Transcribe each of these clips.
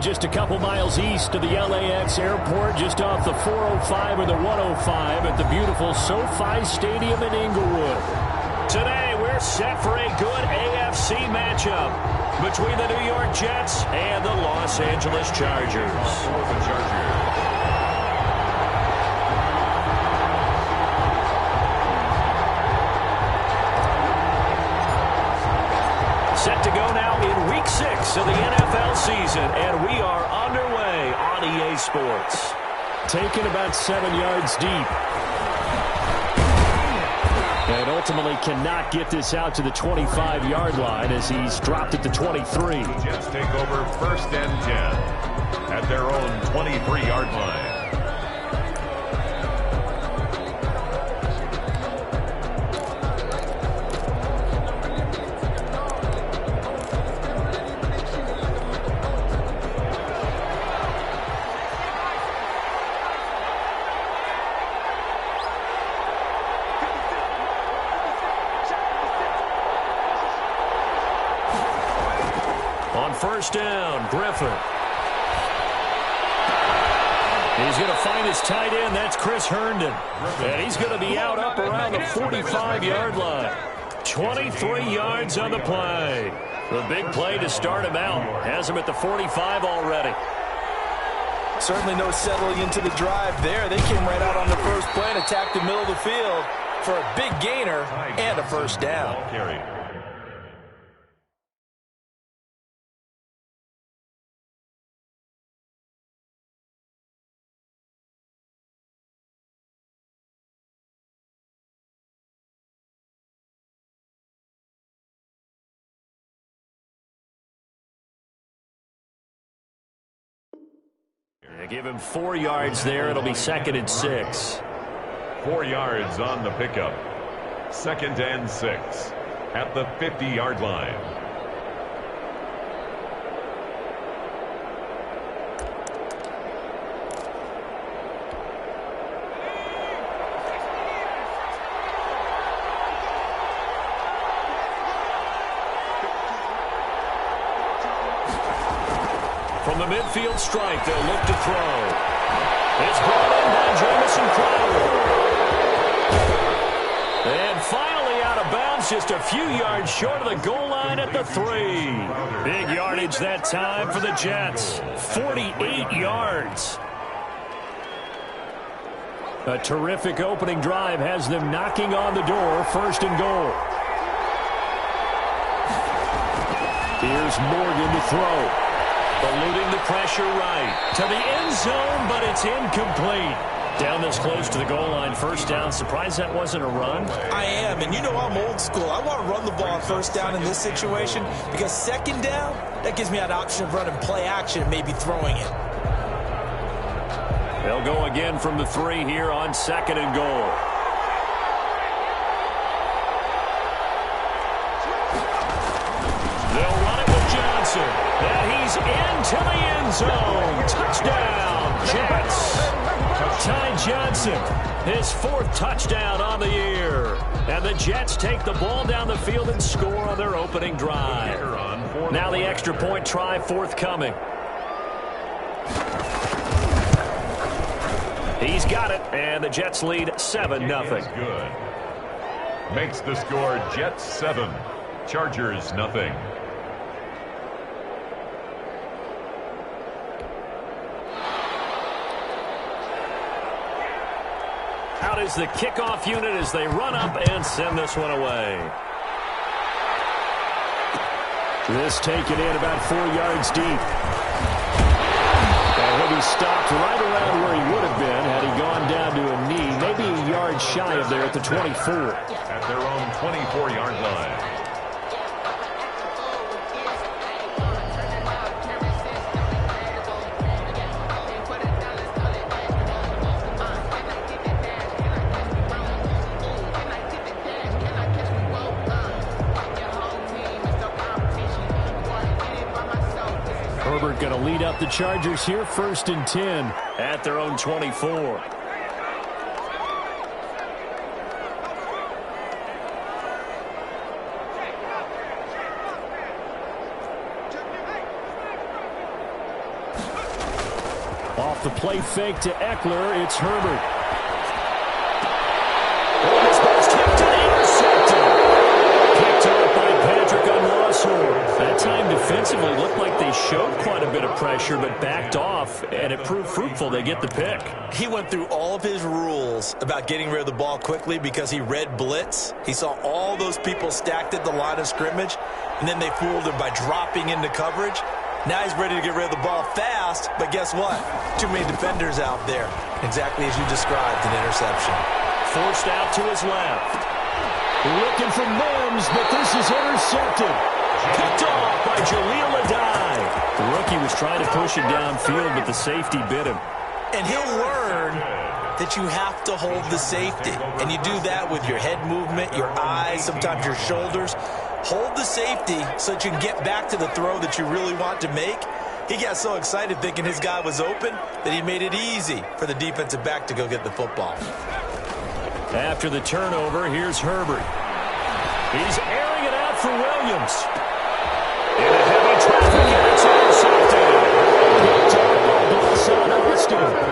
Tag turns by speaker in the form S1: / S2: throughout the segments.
S1: just a couple miles east of the LAX airport, just off the 405 or the 105 at the beautiful SoFi Stadium in Inglewood. Today, we're set for a good AFC matchup between the New York Jets and the Los Angeles Chargers. Set to go now in Week 6 of the NFL season, and we are underway on EA Sports. Taken about 7 yards deep. And ultimately cannot get this out to the 25-yard line as he's dropped at the 23.
S2: Jets take over 1st and 10 at their own 23-yard line.
S1: First down, Griffin. He's going to find his tight end. That's Chris Herndon. And he's going to be out up around the 45-yard line. 23 yards on the play. The big play to start him out. Has him at the 45 already.
S3: Certainly no settling into the drive there. They came right out on the first play and attacked the middle of the field for a big gainer and a first down.
S1: Give him 4 yards there. It'll be 2nd and 6.
S2: 4 yards on the pickup. 2nd and 6 at the 50-yard line.
S1: From the midfield stripe, they'll look to throw. It's brought in by Jamison Crowder. And finally out of bounds, just a few yards short of the goal line at the 3. Big yardage that time for the Jets. 48 yards. A terrific opening drive has them knocking on the door. 1st and goal. Here's Morgan to throw. Eluding the pressure right to the end zone, but it's incomplete. Down this close to the goal line, 1st down. Surprised that wasn't a run?
S3: I am, and you know I'm old school. I want to run the ball on 1st down in this situation because 2nd down, that gives me an option of running play action and maybe throwing it.
S1: They'll go again from the 3 here on 2nd and goal. They'll run it with Johnson. And he's into the end zone. Touchdown, Jets. Ty Johnson, his 4th touchdown on the year. And the Jets take the ball down the field and score on their opening drive. Now the extra point try forthcoming. He's got it, and the Jets lead 7-0.
S2: Good. Makes the score Jets 7, Chargers nothing.
S1: Out is the kickoff unit as they run up and send this one away. This taken in about 4 yards deep. And he'll be stopped right around where he would have been had he gone down to a knee, maybe a yard shy of there at the 24.
S2: At their own 24-yard line.
S1: Herbert going to lead up the Chargers here, 1st and 10 at their own 24. The play fake to Eckler. It's Herbert. Oh, this ball's tipped and intercepted. Picked up by Patrick Onwuasor. That time defensively looked like they showed quite a bit of pressure, but backed off, and it proved fruitful. They get the pick.
S3: He went through all of his rules about getting rid of the ball quickly because he read blitz. He saw all those people stacked at the line of scrimmage, and then they fooled him by dropping into coverage. Now he's ready to get rid of the ball fast, but guess what? Too many defenders out there. Exactly as you described, an interception.
S1: Forced out to his left. Looking for Mims, but this is intercepted. Picked off by Jaleel Adai. The rookie was trying to push it downfield, but the safety bit him.
S3: And he'll learn that you have to hold the safety. And you do that with your head movement, your eyes, sometimes your shoulders. Hold the safety so that you can get back to the throw that you really want to make. He got so excited thinking his guy was open that he made it easy for the defensive back to go get the football.
S1: After the turnover, here's Herbert. He's airing it out for Williams. In a heavy traffic, and it's intercepted.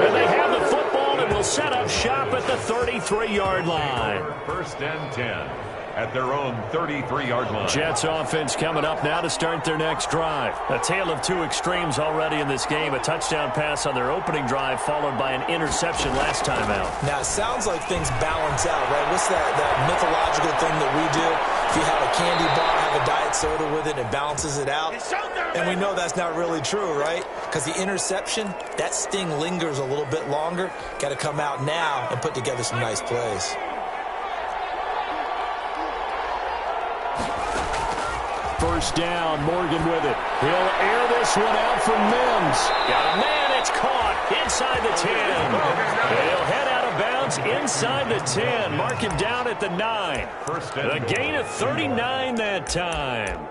S1: And they have the football and will set up shop at the 33-yard line.
S2: First and 10 at their own 33-yard line.
S1: Jets offense coming up now to start their next drive. A tale of two extremes already in this game. A touchdown pass on their opening drive followed by an interception last time out.
S3: Now, it sounds like things balance out, right? What's that mythological thing that we do? If you have a candy bar, have a diet soda with it, it balances it out. And we know that's not really true, right? Because the interception, that sting lingers a little bit longer. Got to come out now and put together some nice plays.
S1: First down, Morgan with it. He'll air this one out for Mims. Got a man, it's caught inside the 10. He'll head out of bounds inside the 10. Mark him down at the 9. A gain of 39 that time.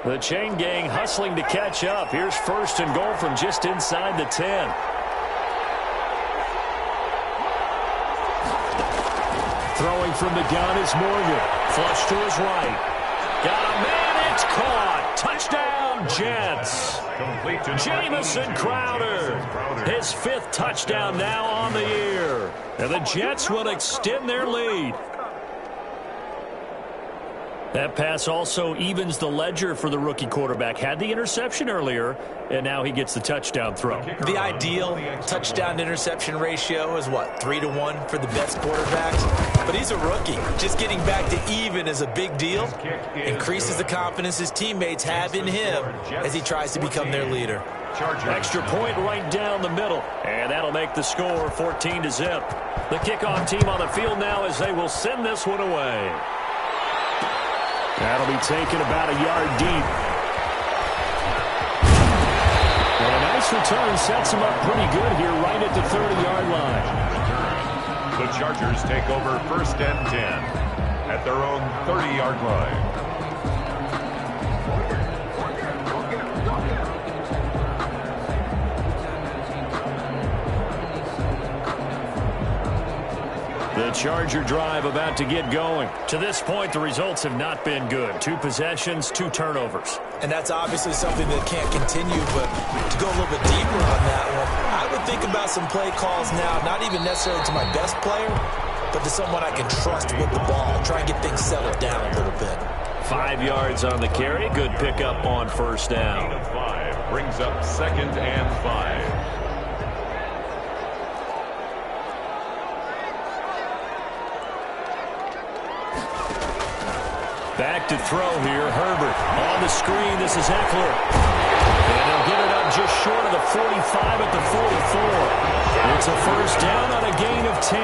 S1: The chain gang hustling to catch up. Here's first and goal from just inside the 10. Throwing from the gun is Morgan. Flush to his right. Got a man, it's caught. Touchdown, Jets. Jamison Crowder. His fifth touchdown now on the year. And the Jets will extend their lead. That pass also evens the ledger for the rookie quarterback. Had the interception earlier, and now he gets the touchdown throw.
S3: The ideal touchdown-interception ratio is, what, 3-to-1 for the best quarterbacks? But he's a rookie. Just getting back to even is a big deal. Increases the confidence his teammates have in him as he tries to become their leader.
S1: Extra point right down the middle, and that'll make the score 14-0. The kickoff team on the field now as they will send this one away. That'll be taken about a yard deep. And a nice return sets him up pretty good here right at the 30-yard line.
S2: The Chargers take over first and 10 at their own 30-yard line.
S1: The Charger drive about to get going. To this point, the results have not been good. 2 possessions, 2 turnovers.
S3: And that's obviously something that can't continue, but to go a little bit deeper on that one, I would think about some play calls now, not even necessarily to my best player, but to someone I can trust with the ball. Try and get things settled down a little bit.
S1: 5 yards on the carry. Good pickup on first down.
S2: 5 brings up second and 5.
S1: Back to throw here, Herbert. On the screen, this is Eckler. And he'll get it up just short of the 45 at the 44. It's a first down on a gain of 10.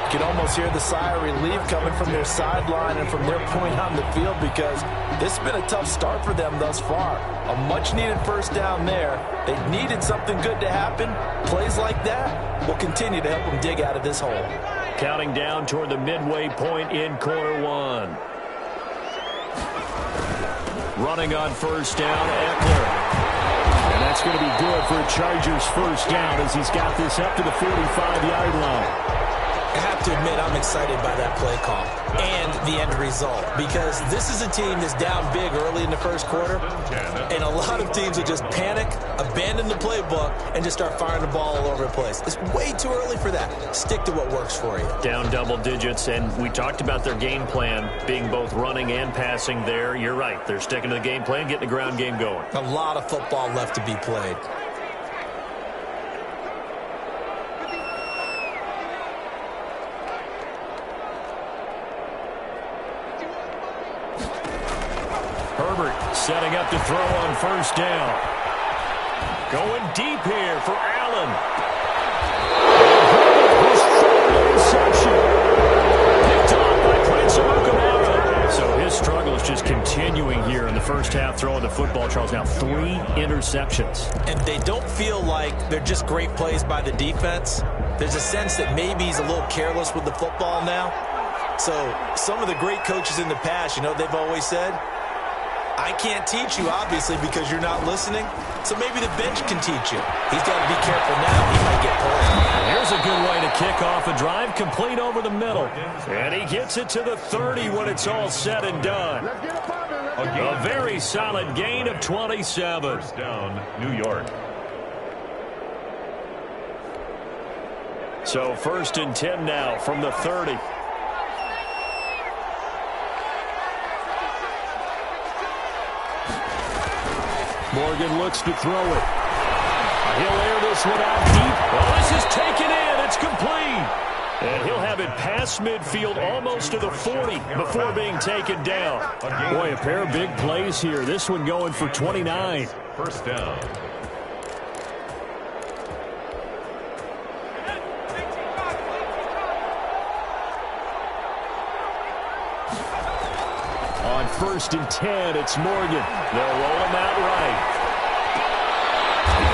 S3: You can almost hear the sigh of relief coming from their sideline and from their point on the field because this has been a tough start for them thus far. A much-needed first down there. They needed something good to happen. Plays like that will continue to help them dig out of this hole.
S1: Counting down toward the midway point in quarter 1. Running on first down, Eckler. And that's That's going to be good for a Chargers first down as he's got this up to the 45-yard line.
S3: I have to admit I'm excited by that play call and the end result because this is a team that's down big early in the first quarter, and a lot of teams will just panic, abandon the playbook, and just start firing the ball all over the place. It's way too early for that. Stick to what works for you.
S1: Down double digits, and we talked about their game plan being both running and passing there. You're right. They're sticking to the game plan, getting the ground game going.
S3: A lot of football left to be played.
S1: Herbert setting up to throw on first down. Going deep here for Allen. His third interception. Picked off by Prince Amukamara. So his struggle is just continuing here in the first half throwing the football. Charles, now 3 interceptions.
S3: And they don't feel like they're just great plays by the defense. There's a sense that maybe he's a little careless with the football now. So some of the great coaches in the past, you know, they've always said, I can't teach you, obviously, because you're not listening. So maybe the bench can teach you. He's got to be careful now. He might get pulled.
S1: Here's a good way to kick off a drive, complete over the middle. And he gets it to the 30 when it's all said and done. A very solid gain of 27.
S2: First down, New York.
S1: So 1st and 10 now from the 30. Morgan looks to throw it. He'll air this one out deep. Well, this is taken in. It's complete. And he'll have it past midfield almost to the 40 before being taken down. Boy, a pair of big plays here. This one going for 29.
S2: First down.
S1: On 1st and 10, it's Morgan. They'll roll him out right.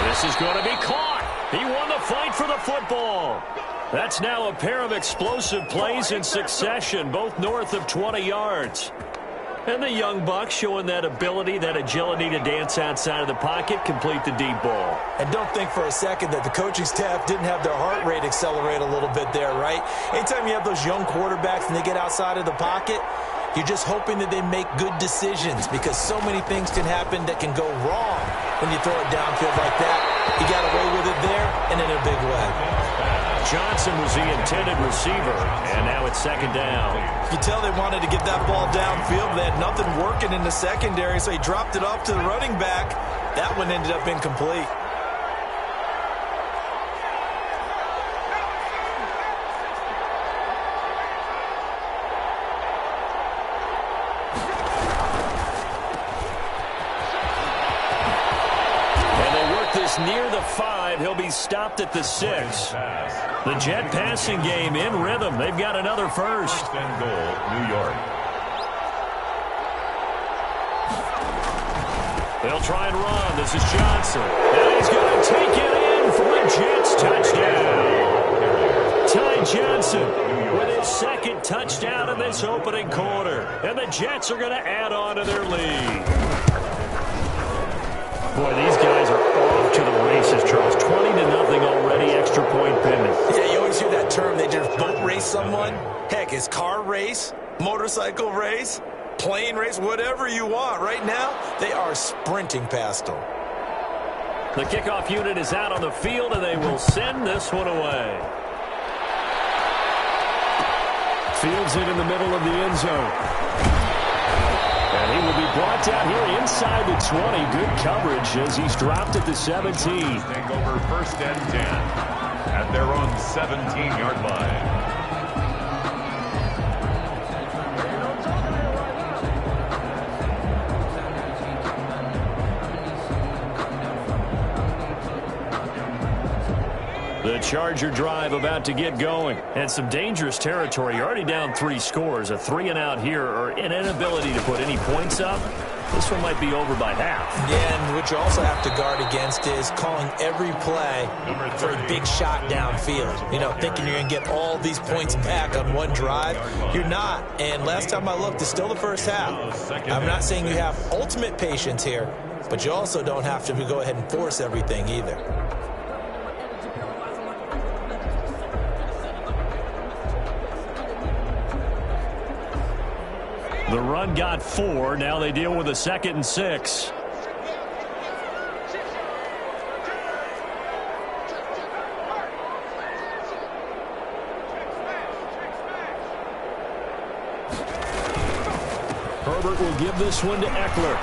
S1: This is going to be caught. He won the fight for the football. That's now a pair of explosive plays in succession, both north of 20 yards. And the young buck showing that ability, that agility to dance outside of the pocket, complete the deep ball.
S3: And don't think for a second that the coaching staff didn't have their heart rate accelerate a little bit there, right? Anytime you have those young quarterbacks and they get outside of the pocket, you're just hoping that they make good decisions because so many things can happen that can go wrong when you throw it downfield like that. He got away with it there and in a big way.
S1: Johnson was the intended receiver, and now it's 2nd down.
S3: You tell they wanted to get that ball downfield. They had nothing working in the secondary, so he dropped it off to the running back. That one ended up incomplete.
S1: Near the 5, he'll be stopped at the 6. The Jet passing game in rhythm. They've got another first.
S2: First and goal, New York.
S1: They'll try and run. This is Johnson. And he's going to take it in for a Jets touchdown. Ty Johnson with his 2nd touchdown in this opening quarter. And the Jets are going to add on to their lead. Boy, these guys are off to the races, Charles. 20-0 already, extra point pending.
S3: Yeah, you always hear that term. They just boat race someone. Heck, it's car race, motorcycle race, plane race, whatever you want. Right now, they are sprinting past them.
S1: The kickoff unit is out on the field, and they will send this one away. Fields it in the middle of the end zone. And he will be brought down here inside the 20. Good coverage as he's dropped at the 17.
S2: Take over 1st and 10 at their own 17-yard line.
S1: The Charger drive about to get going. And some dangerous territory. You're already down 3 scores. A 3-and-out here or an inability to put any points up. This one might be over by half.
S3: Yeah, and what you also have to guard against is calling every play for a big shot downfield. You know, thinking you're going to get all these points back on one drive. You're not. And last time I looked, it's still the first half. I'm not saying you have ultimate patience here, but you also don't have to go ahead and force everything either.
S1: The run got 4. Now they deal with a 2nd and 6. Herbert will give this one to Eckler.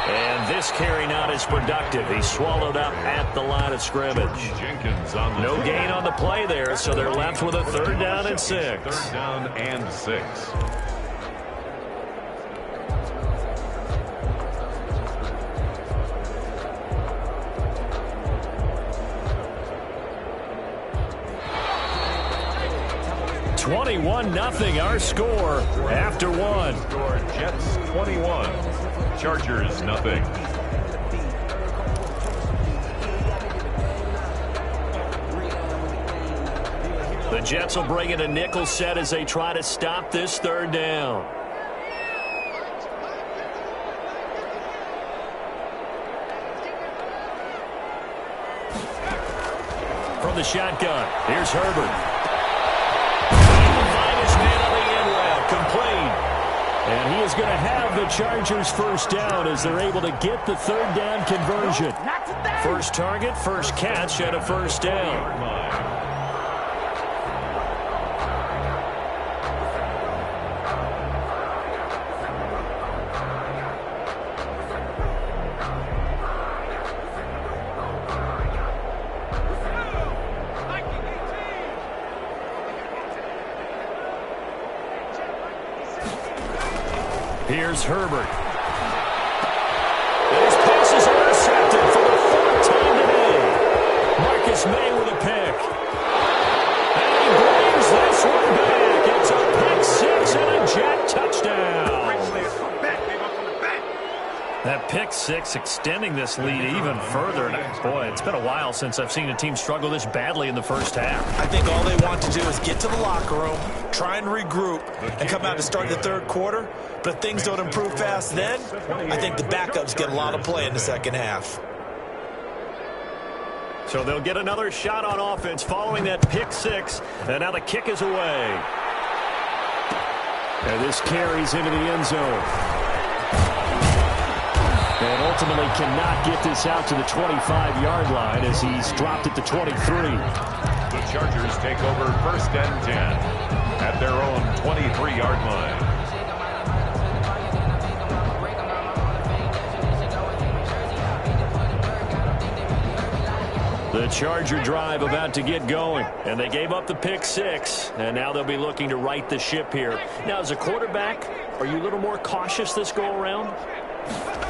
S1: And this carry not as productive. He's swallowed up at the line of scrimmage.
S2: Jenkins on the
S1: No gain on the play there, so they're left with a 3rd down and 6.
S2: 3rd down and 6.
S1: Nothing. Our score after 1.
S2: Score Jets 21, Chargers nothing.
S1: The Jets will bring in a nickel set as they try to stop this 3rd down. From the shotgun, here's Herbert. Complete. And he is going to have the Chargers 1st down as they're able to get the 3rd down conversion. First target, first catch, and a 1st down. Here's Herbert. And his pass is intercepted for the 4th time today. Marcus May with a pick. And he brings this one back. It's a pick 6 and a Jet touchdown. That pick 6 extending this lead even further. And boy, it's been a while since I've seen a team struggle this badly in the 1st half.
S3: I think all they want to do is get to the locker room, try and regroup, and come out to start the 3rd quarter. But if things don't improve fast then, I think the backups get a lot of play in the 2nd half.
S1: So they'll get another shot on offense following that pick 6. And now the kick is away. And this carries into the end zone. And ultimately cannot get this out to the 25-yard line as he's dropped at the 23.
S2: The Chargers take over 1st and 10 at their own 23-yard line.
S1: The Charger drive about to get going, and they gave up the pick 6, and now they'll be looking to right the ship here. Now, as a quarterback, are you a little more cautious this go-around?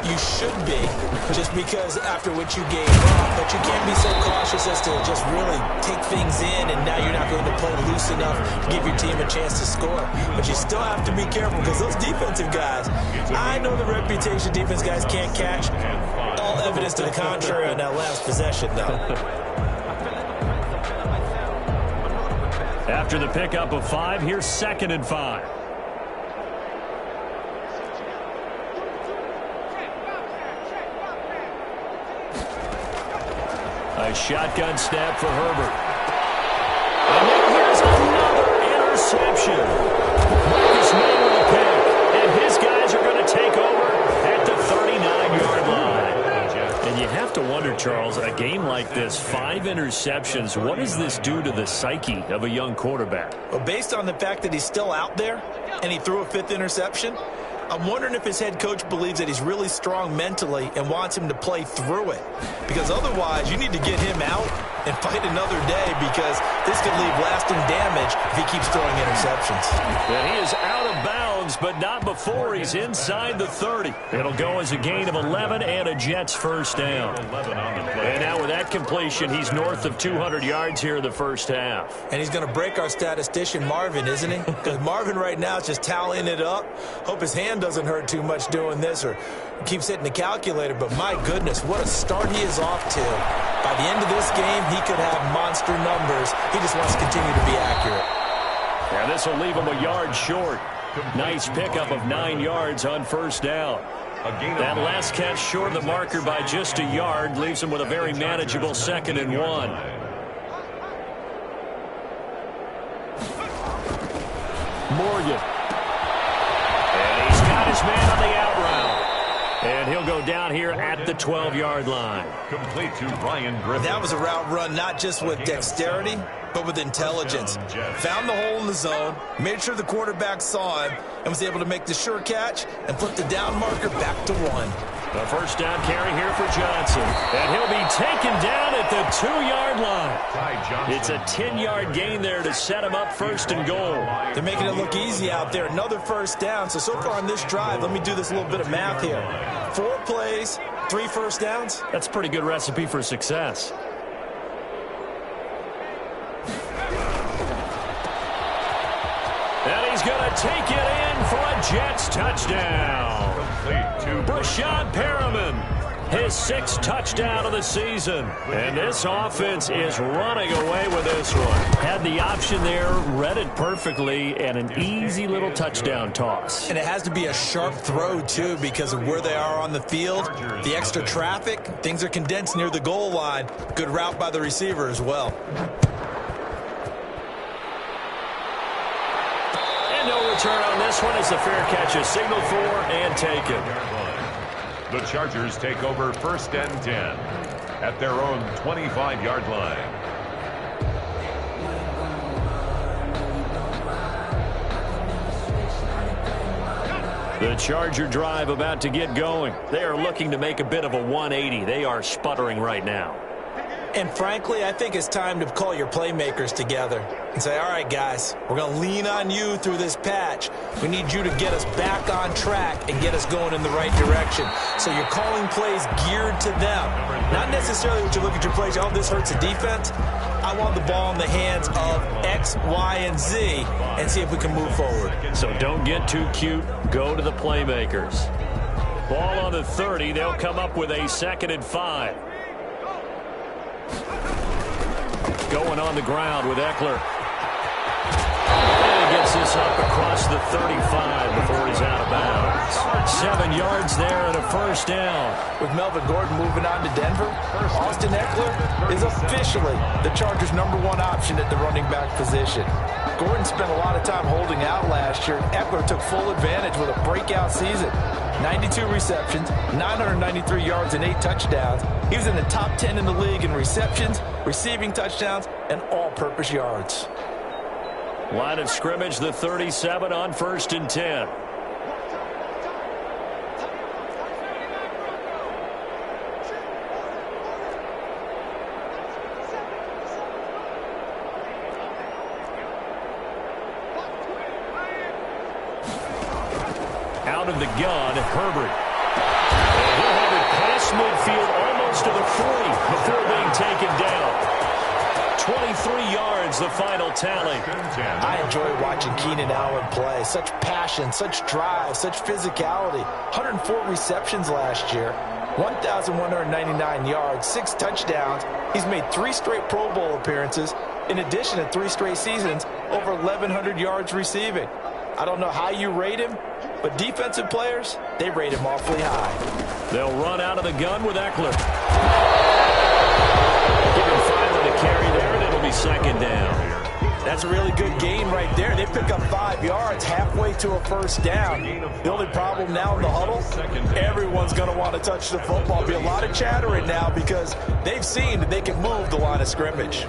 S3: You should be, just because after what you gave up, but you can't be so cautious as to just really take things in, and now you're not going to play loose enough to give your team a chance to score. But you still have to be careful because those defensive guys, I know the reputation defense guys can't catch. All evidence to the contrary on that last possession, though.
S1: After the pickup of 5, here's 2nd and 5. A shotgun snap for Herbert. And then here's another interception. Marcus May with a pick. And his guys are going to take over at the 39-yard line. And you have to wonder, Charles, a game like this, 5 interceptions, what does this do to the psyche of a young quarterback?
S3: Well, based on the fact that he's still out there and he threw a 5th interception, I'm wondering if his head coach believes that he's really strong mentally and wants him to play through it. Because otherwise, you need to get him out and fight another day, because this could leave lasting damage if he keeps throwing interceptions.
S1: And he is out of bounds, but not before he's inside the 30. It'll go as a gain of 11 and a Jets 1st down. And now with that completion, he's north of 200 yards here in the 1st half.
S3: And he's going to break our statistician Marvin, isn't he? Because Marvin right now is just tallying it up. Hope his hand doesn't hurt too much doing this, or keeps hitting the calculator. But my goodness, what a start he is off to. By the end of this game, he could have monster numbers. He just wants to continue to be accurate.
S1: Yeah, this will leave him a yard short. Nice pickup of 9 yards on 1st down. That last catch short of the marker by just a yard leaves him with a very manageable 2nd and 1. Morgan. And he's got his man on the out route. And he'll go down here at the 12-yard line.
S2: Complete to Ryan Griffin.
S3: That was a route run not just with dexterity, but with intelligence. Found the hole in the zone, made sure the quarterback saw him, and was able to make the sure catch and flip the down marker back to 1.
S1: A first down carry here for Johnson. And he'll be taken down at the 2-yard line. It's a 10-yard gain there to set him up 1st and goal.
S3: They're making it look easy out there. Another first down. So far on this drive, let me do this little bit of math here. 4 plays, 3 first downs.
S1: That's a pretty good recipe for success. And he's going to take it in for a Jets touchdown. Brashad Perriman, his 6th touchdown of the season. And this offense is running away with this one. Had the option there, read it perfectly, and an easy little touchdown toss.
S3: And it has to be a sharp throw, too, because of where they are on the field. The extra traffic, things are condensed near the goal line. Good route by the receiver as well.
S1: No return on this one as the fair catch is signaled for and taken.
S2: The Chargers take over 1st and 10 at their own 25-yard line.
S1: The Charger drive about to get going. They are looking to make a bit of a 180. They are sputtering right now.
S3: And frankly, I think it's time to call your playmakers together and say, all right, guys, we're going to lean on you through this patch. We need you to get us back on track and get us going in the right direction. So you're calling plays geared to them. Not necessarily what you look at your plays, oh, this hurts the defense. I want the ball in the hands of X, Y, and Z and see if we can move forward.
S1: So don't get too cute. Go to the playmakers. Ball on the 30. They'll come up with a 2nd and 5. Going on the ground with Eckler. And he gets this up across the 35 before he's out of bounds. 7 yards there and a first down.
S3: With Melvin Gordon moving on to Denver, Austin Eckler is officially the Chargers' #1 option at the running back position. Gordon spent a lot of time holding out last year. Eckler took full advantage with a breakout season. 92 receptions, 993 yards, and 8 touchdowns. He was in the top 10 in the league in receptions, receiving touchdowns, and all-purpose yards.
S1: Line of scrimmage, the 37 on 1st and 10. Out of the gun, Herbert. And he'll have it past midfield almost to the 40 before being taken down. 23 yards, the final tally.
S3: I enjoy watching Keenan Allen play. Such passion, such drive, such physicality. 104 receptions last year, 1,199 yards, 6 touchdowns. He's made 3 straight Pro Bowl appearances. In addition to 3 straight seasons, over 1,100 yards receiving. I don't know how you rate him, but defensive players, they rate him awfully high.
S1: They'll run out of the gun with Eckler. Give him 5 on the carry there, and it'll be 2nd down.
S3: That's a really good gain right there. They pick up 5 yards halfway to a first down. The only problem now in the huddle, everyone's going to want to touch the football. Be a lot of chattering now because they've seen that they can move the line of scrimmage.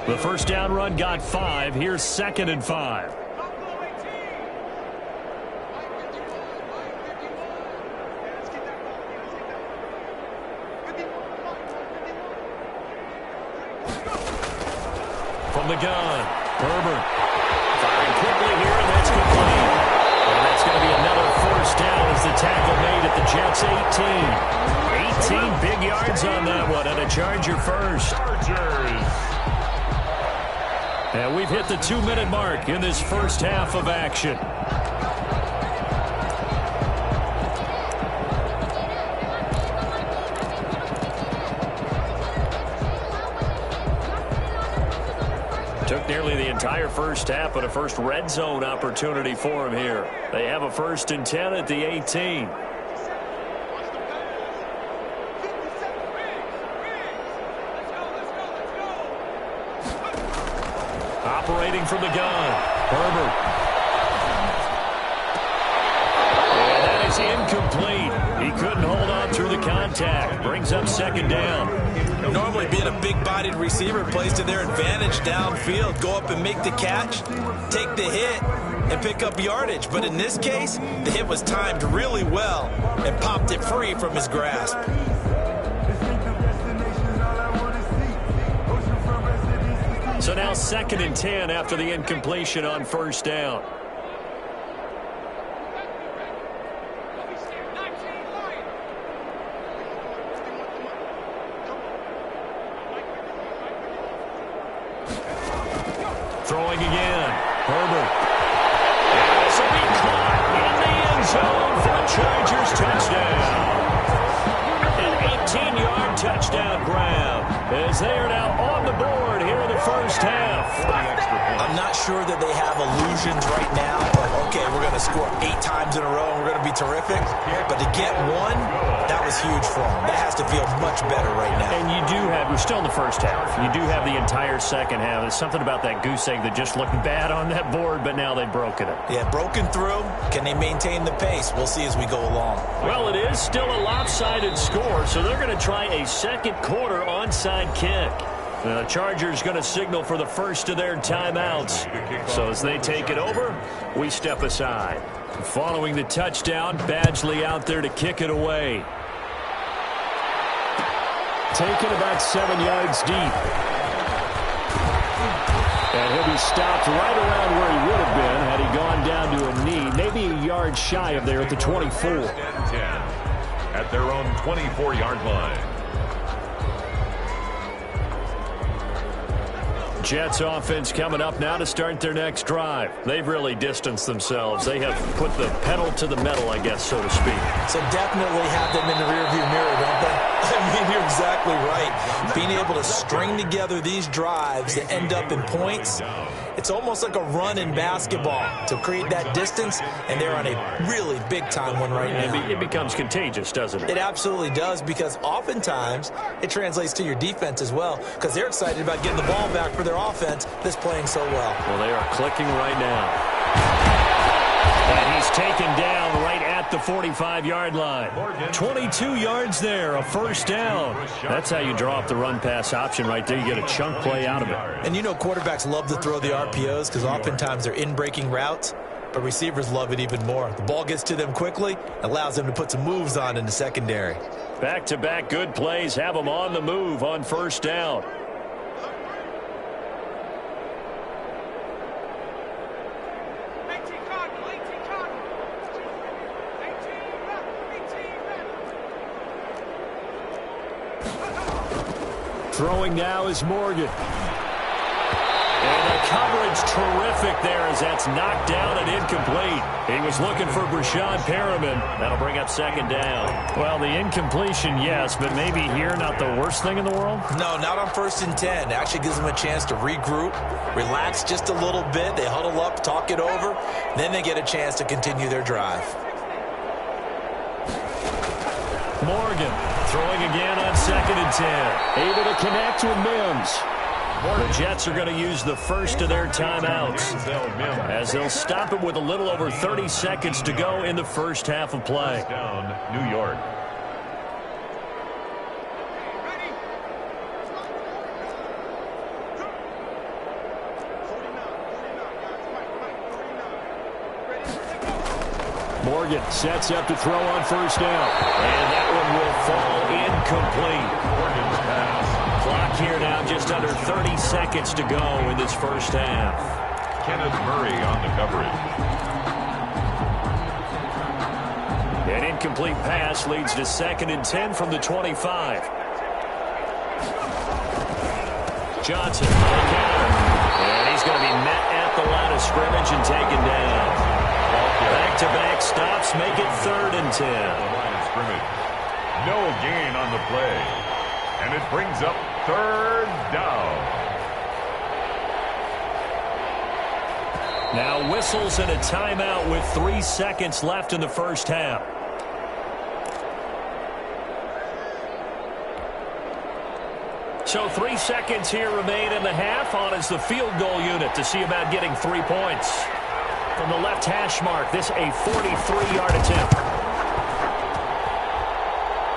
S1: The first down run got 5. Here's 2nd and 5. From the gun, Herbert. Firing quickly here, and that's complete. And that's going to be another first down as the tackle made at the Jets' 18. 18 big yards on that one, and a Charger first.
S2: Chargers.
S1: And we've hit the 2-minute mark in this first half of action. Took nearly the entire first half, but a first red zone opportunity for him here. They have a 1st and 10 at the 18. Operating from the gun, Herbert. And that is incomplete. He couldn't hold on through the contact. Brings up 2nd down.
S3: Normally being a big-bodied receiver plays to their advantage downfield. Go up and make the catch, take the hit, and pick up yardage. But in this case, the hit was timed really well and popped it free from his grasp.
S1: So now 2nd and 10 after the incompletion on 1st down. Throwing again. Herbert. And this will be caught in the end zone for a Chargers touchdown. An 18-yard touchdown grab as they are now on the board here in the first half.
S3: I'm not sure that they have illusions right now of, okay, we're going to score 8 times in a row and we're going to be terrific. But to get one, that was huge for them. That has to feel much better right now.
S1: And you do have, we're still in the first half. You do have the entire second half. There's something about that goose egg that just looked bad on that board, but now they've broken it.
S3: Yeah, broken through. Can they maintain the pace? We'll see as we go along.
S1: Well, it is still a lopsided score, so they're going to try a second quarter onside kick. The Chargers going to signal for the first of their timeouts. So as they take it over, we step aside. Following the touchdown, Badgley out there to kick it away. Taken about 7 yards deep. And he'll be stopped right around where he would have been had he gone down to a knee, maybe a yard shy of there at the 24.
S2: At their own 24-yard line.
S1: Jets offense coming up now to start their next drive. They've really distanced themselves. They have put the pedal to the metal, I guess, so to speak.
S3: So definitely have them in the rearview mirror, don't they? I mean, you're exactly right. Being able to string together these drives that end up in points, it's almost like a run in basketball to create that distance, and they're on a really big-time one right now.
S1: It becomes contagious, doesn't it?
S3: It absolutely does, because oftentimes it translates to your defense as well, because they're excited about getting the ball back for their offense that's playing so well.
S1: Well, they are clicking right now. And he's taken down right at the 45-yard line. 22 yards there, a first down. That's how you draw up the run-pass option right there. You get a chunk play out of it.
S3: And you know quarterbacks love to throw the RPOs because oftentimes they're in-breaking routes, but receivers love it even more. The ball gets to them quickly, allows them to put some moves on in the secondary.
S1: Back-to-back good plays have them on the move on first down. Throwing now is Morgan. And the coverage terrific there as that's knocked down and incomplete. He was looking for Brashad Perriman. That'll bring up 2nd down. Well, the incompletion, yes, but maybe here not the worst thing in the world?
S3: No, not on 1st and 10. It actually gives them a chance to regroup, relax just a little bit. They huddle up, talk it over. Then they get a chance to continue their drive.
S1: Morgan throwing again on 2nd and 10. Able to connect with Mims. The Jets are going to use the first of their timeouts as they'll stop it with a little over 30 seconds to go in the first half of play.
S2: Down, New York.
S1: Morgan sets up to throw on first down. And that one will fall incomplete.
S2: Morgan's pass.
S1: Clock here now, just under 30 seconds to go in this first half.
S2: Kenneth Murray on the coverage.
S1: An incomplete pass leads to 2nd and 10 from the 25. Johnson on the counter. And he's going to be met at the line of scrimmage and taken down. Back-to-back stops make it 3rd and 10.
S2: The line of scrimmage. No gain on the play. And it brings up 3rd down.
S1: Now whistles and a timeout with 3 seconds left in the first half. So 3 seconds here remain in the half. On is the field goal unit to see about getting 3 points. From the left hash mark, this a 43-yard attempt.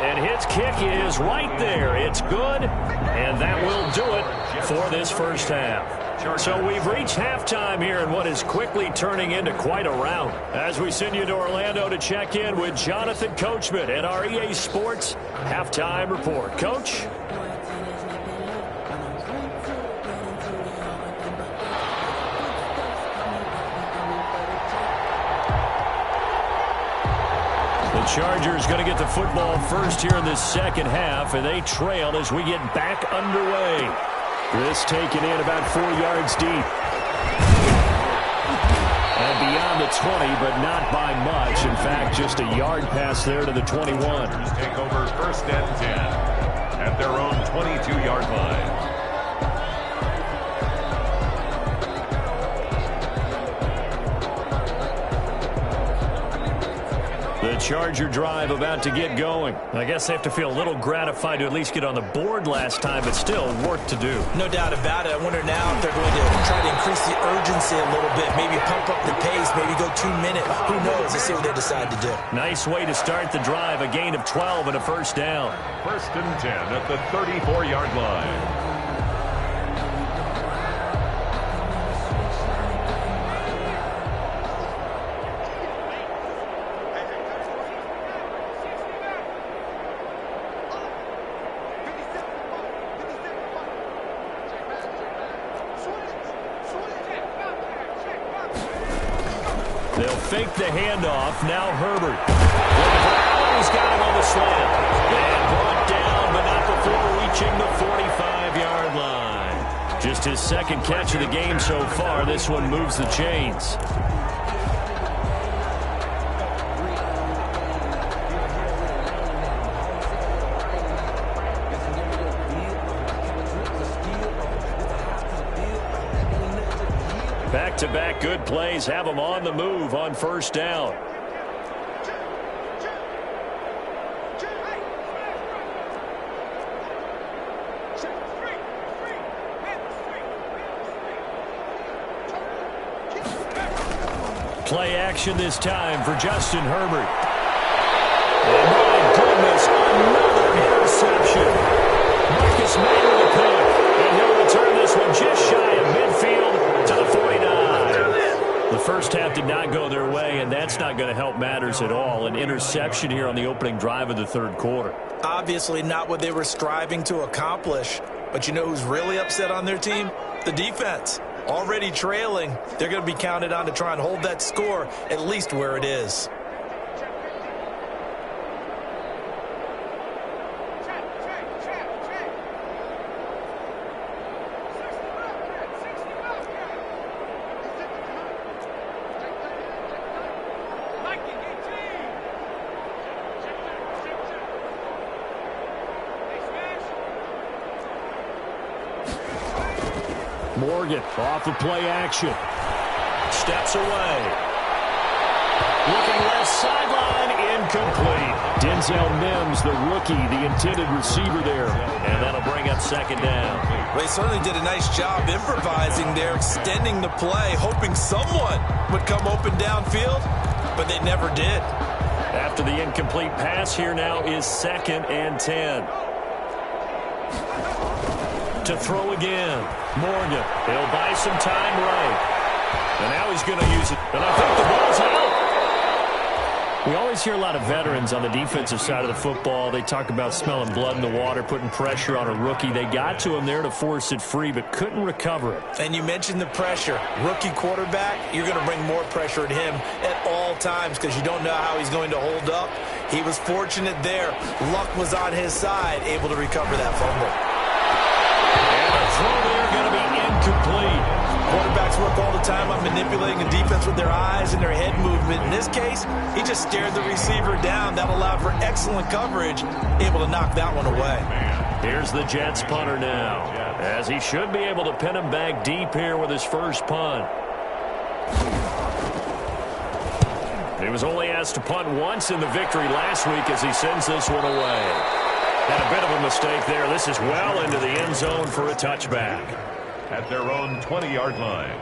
S1: And his kick is right there. It's good, and that will do it for this first half. So we've reached halftime here in what is quickly turning into quite a rout. As we send you to Orlando to check in with Jonathan Coachman at our EA Sports Halftime Report. Coach? The Chargers going to get the football first here in this second half, and they trail as we get back underway. This taken in about 4 yards deep. And beyond the 20, but not by much. In fact, just a yard pass there to the 21.
S2: Take over first and 10 at their own 22-yard line.
S1: The Charger drive about to get going. I guess they have to feel a little gratified to at least get on the board last time, but still work to do.
S3: No doubt about it. I wonder now if they're going to try to increase the urgency a little bit, maybe pump up the pace, maybe go 2 minutes. Who knows? Let's see what they decide to do.
S1: Nice way to start the drive, a gain of 12 and a first down.
S2: First and 10 at the 34-yard line.
S1: They'll fake the handoff. Now Herbert. He's got him on the slant. And brought down, but not before reaching the 45-yard line. Just his second catch of the game so far. This one moves the chains. Back-to-back good plays have them on the move on first down. Play action this time for Justin Herbert. And my goodness, another interception. Marcus Manuel pick, and he'll return this one just shy of midfield to the 49. The first half did not go their way, and that's not going to help matters at all. An interception here on the opening drive of the third quarter.
S3: Obviously not what they were striving to accomplish. But you know who's really upset on their team? The defense. Already trailing. They're going to be counted on to try and hold that score at least where it is.
S1: Morgan off of play action. Steps away. Looking left sideline, incomplete. Denzel Mims, the rookie, the intended receiver there. And that'll bring up second down.
S3: Well, they certainly did a nice job improvising there, extending the play, hoping someone would come open downfield, but they never did.
S1: After the incomplete pass, here now is 2nd and 10. To throw again. Morgan. He'll buy some time right. And now he's going to use it. And I think the ball's out. We always hear a lot of veterans on the defensive side of the football. They talk about smelling blood in the water, putting pressure on a rookie. They got to him there to force it free, but couldn't recover it.
S3: And you mentioned the pressure. Rookie quarterback, you're going to bring more pressure at him at all times because you don't know how he's going to hold up. He was fortunate there. Luck was on his side, able to recover that fumble.
S1: And the throw there going to be incomplete.
S3: Quarterbacks work all the time on manipulating a defense with their eyes and their head movement. In this case, he just stared the receiver down. That allowed for excellent coverage, able to knock that one away.
S1: Here's the Jets punter now, as he should be able to pin him back deep here with his first punt. He was only asked to punt once in the victory last week as he sends this one away. Had a bit of a mistake there. This is well into the end zone for a touchback.
S2: At their own 20-yard line.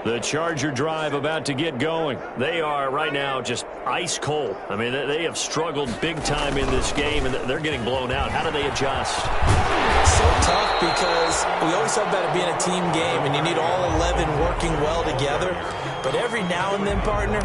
S1: The Charger drive about to get going. They are right now just ice cold. I mean, they have struggled big time in this game, and they're getting blown out. How do they adjust?
S3: So tough because we always talk about it being a team game, and you need all 11 working well together. But every now and then, partner,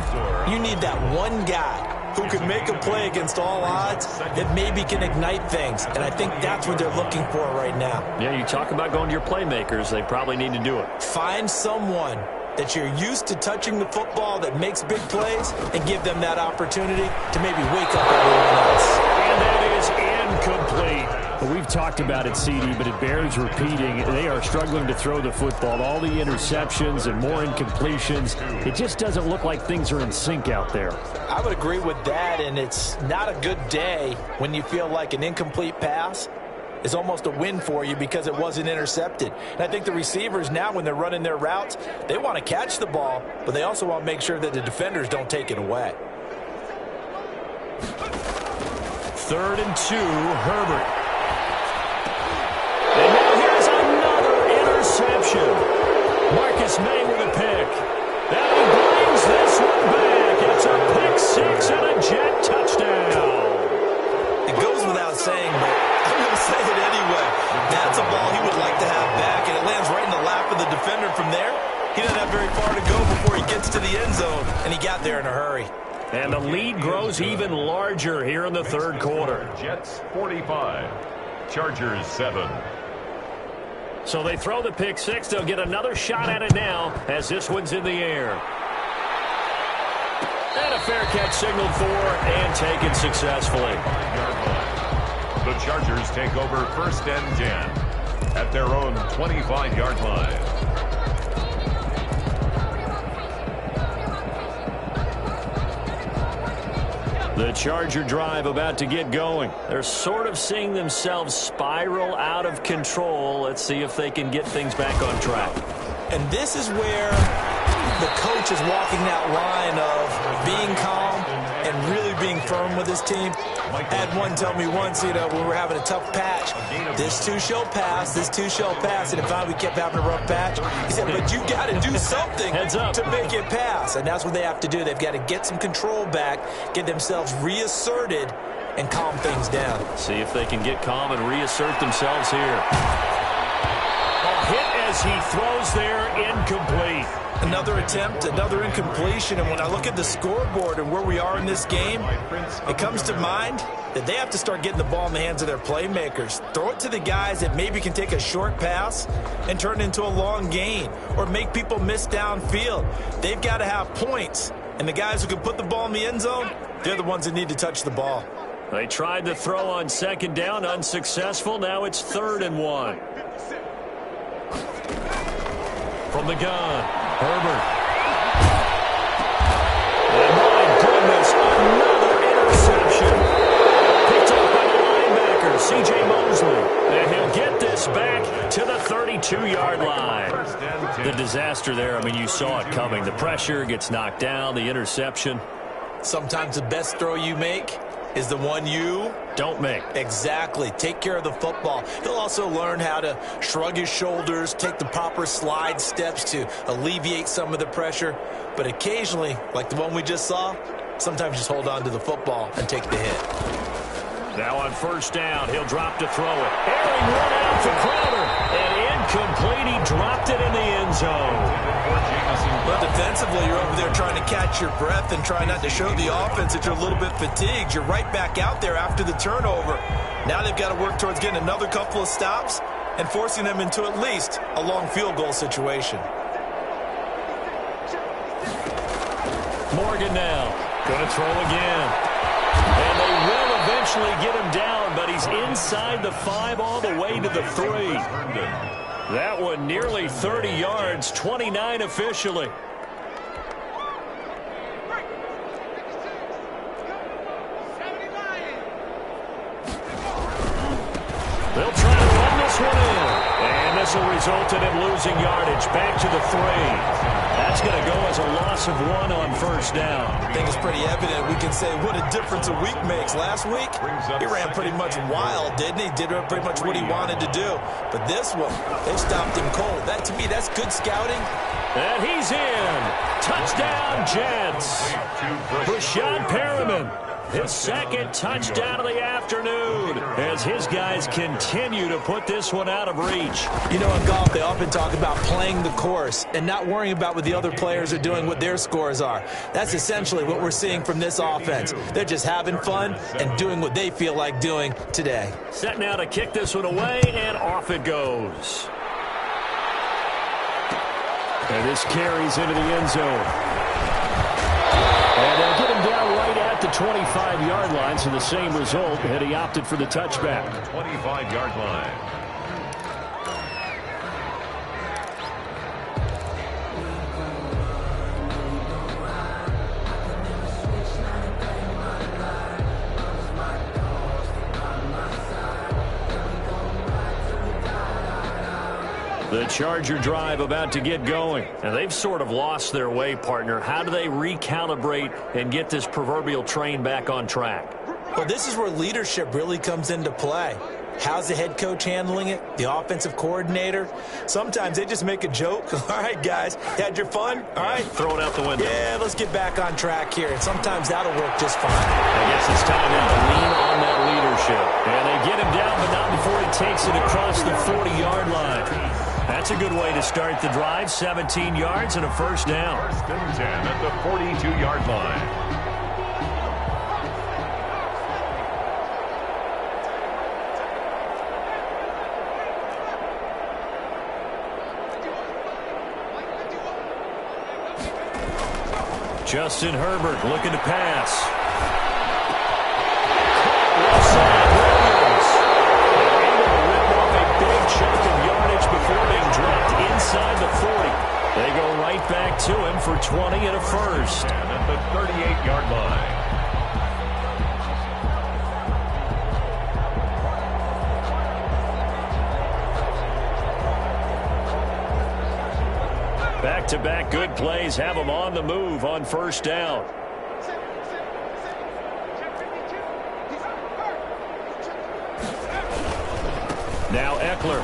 S3: you need that one guy who can make a play against all odds that maybe can ignite things. And I think that's what they're looking for right now.
S1: Yeah, you talk about going to your playmakers. They probably need to do it.
S3: Find someone that you're used to touching the football that makes big plays and give them that opportunity to maybe wake up everyone else.
S1: And that is incomplete.
S4: Well, we've talked about it, CD, but it bears repeating. They are struggling to throw the football. All the interceptions and more incompletions. It just doesn't look like things are in sync out there.
S3: I would agree with that, and it's not a good day when you feel like an incomplete pass is almost a win for you because it wasn't intercepted. And I think the receivers now, when they're running their routes, they want to catch the ball, but they also want to make sure that the defenders don't take it away.
S1: 3rd and 2, Herbert. And now here's another interception. Marcus May with a pick. And he brings this one back. It's a pick 6 and a Jet touchdown.
S3: It goes without saying, but I'm going to say it anyway. That's a ball he would like to have back, and it lands right in the lap of the defender from there. He doesn't have very far to go before he gets to the end zone, and he got there in a hurry.
S1: And the lead grows even larger here in the 3rd quarter.
S2: Jets 45, Chargers 7.
S1: So they throw the pick 6. They'll get another shot at it now as this one's in the air. And a fair catch signaled for and taken successfully.
S2: The Chargers take over 1st and 10 at their own 25-yard line.
S1: The Charger drive about to get going. They're sort of seeing themselves spiral out of control. Let's see if they can get things back on track.
S3: And this is where the coach is walking that line of being calm and really being firm with his team. I had one tell me once, when we were having a tough patch, this too shall pass, this too shall pass. And if we kept having a rough patch, he said, but you got to do something to make it pass. And that's what they have to do. They've got to get some control back, get themselves reasserted, and calm things down.
S1: See if they can get calm and reassert themselves here. A hit as he throws there, incomplete.
S3: Another attempt, another incompletion, and when I look at the scoreboard and where we are in this game, it comes to mind that they have to start getting the ball in the hands of their playmakers. Throw it to the guys that maybe can take a short pass and turn it into a long gain or make people miss downfield. They've got to have points, and the guys who can put the ball in the end zone, they're the ones that need to touch the ball.
S1: They tried to throw on 2nd down, unsuccessful. Now it's 3rd and 1. From the gun, Herbert. And my goodness, another interception. Picked up by the linebacker, C.J. Mosley. And he'll get this back to the 32-yard line. The disaster there, I mean, you saw it coming. The pressure gets knocked down, the interception.
S3: Sometimes the best throw you make is the one you
S1: don't make.
S3: Exactly. Take care of the football. He'll also learn how to shrug his shoulders, take the proper slide steps to alleviate some of the pressure. But occasionally, like the one we just saw, sometimes just hold on to the football and take the hit.
S1: Now on 1st down, he'll drop to throw it. Airing one out to Crowder. And incomplete. He dropped it in the end zone.
S3: Well, defensively, you're over there trying to catch your breath and try not to show the offense that you're a little bit fatigued. You're right back out there after the turnover. Now they've got to work towards getting another couple of stops and forcing them into at least a long field goal situation.
S1: Morgan now going to throw again. And they will eventually get him down, but he's inside the 5 all the way to the 3. That one nearly 30 yards, 29 officially. They'll try to run this one in. whistle resulted in losing yardage. Back to the 3. That's going to go as a loss of 1 on first down.
S3: I think it's pretty evident. We can say what a difference a week makes. Last week, he ran pretty much wild, didn't he? Did pretty much what he wanted to do. But this one, they stopped him cold. That, to me, that's good scouting.
S1: And he's in. Touchdown, Jets. Brashad Perriman, his second touchdown of the afternoon as his guys continue to put this one out of reach.
S3: You know, in golf, they often talk about playing the course and not worrying about what the other players are doing, what their scores are. That's essentially what we're seeing from this offense. They're just having fun and doing what they feel like doing today.
S1: Set now to kick this one away, and off it goes. And this carries into the end zone. And they'll get him down right at the 25-yard line, so the same result, and he opted for the touchback.
S2: 25-yard line.
S1: The Charger drive about to get going. And they've sort of lost their way, partner. How do they recalibrate and get this proverbial train back on track?
S3: Well, this is where leadership really comes into play. How's the head coach handling it? The offensive coordinator? Sometimes they just make a joke. All right, guys, had your fun? All right.
S1: Throw it out the window.
S3: Yeah, let's get back on track here. And sometimes that'll work just fine.
S1: I guess it's time now to lean on that leadership. And they get him down, but not before he takes it across the 40-yard line. That's a good way to start the drive. 17 yards and a first down.
S2: First and 10 at the 42-yard line.
S1: Justin Herbert looking to pass. Inside the 40. They go right back to him for 20 and a first.
S2: And at the 38-yard line.
S1: Back-to-back good plays have them on the move on first down. Now Eckler.